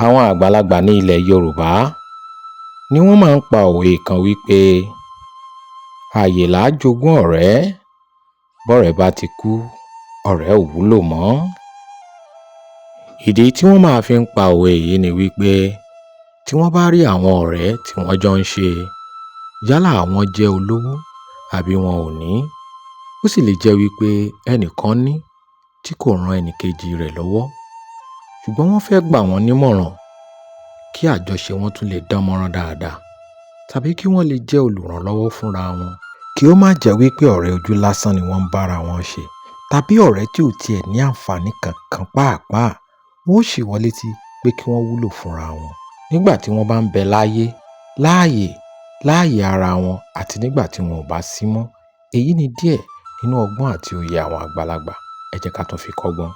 Àwọn àgbàlagbà ní ilẹ̀ Yorùbá ni wọ́n máa ń pa òwe kan wípé àyè là á jogún ọ̀rẹ́, bọ́rẹ̀ bá ti kú ọ̀rẹ́ ò wúlò mọ́. Ìdí tí wọ́n máa fi ń pa òwe yìí ni wípé tí wọ́n bá rí àwọn ọ̀rẹ́ tí wọ́n jọ ń ṣe, yálà àwọn jẹ́ olówó àbí wọn ò ní, ó sì lè jẹ́ wípé ẹnìkan ní tí kò ran ẹnìkejì rẹ̀ lọ́wọ́, ṣùgbọ́n wọ́n fẹ́ gbà wọ́n nímọ̀ràn kí àjọṣe wọn tún lè dánmọ́rán dáadáa, tàbí kí wọ́n lè jẹ́ olùrànlọ́wọ́ fúnra wọn, kí ó má jẹ́ wípé ọ̀rẹ́ ojú lásán ni wọ́n ń bára wọn ṣe, tàbí ọ̀rẹ́ tí ò tiẹ̀ ní àǹfààní kankan pàápàá. Wọ́n ó ṣì wọ́n létí pé kí wọ́n wúlò fúnra wọn nígbà tí wọ́n bá ń bẹ láàyè ara wọn àti nígbà tí wọn ò bá sí mọ́. Èyí ni díẹ̀ nínú ọgbọ́n àti òye àwọn àgbàlagbà. Ẹ jẹ́ ká tún fi kọ́gbọ́n.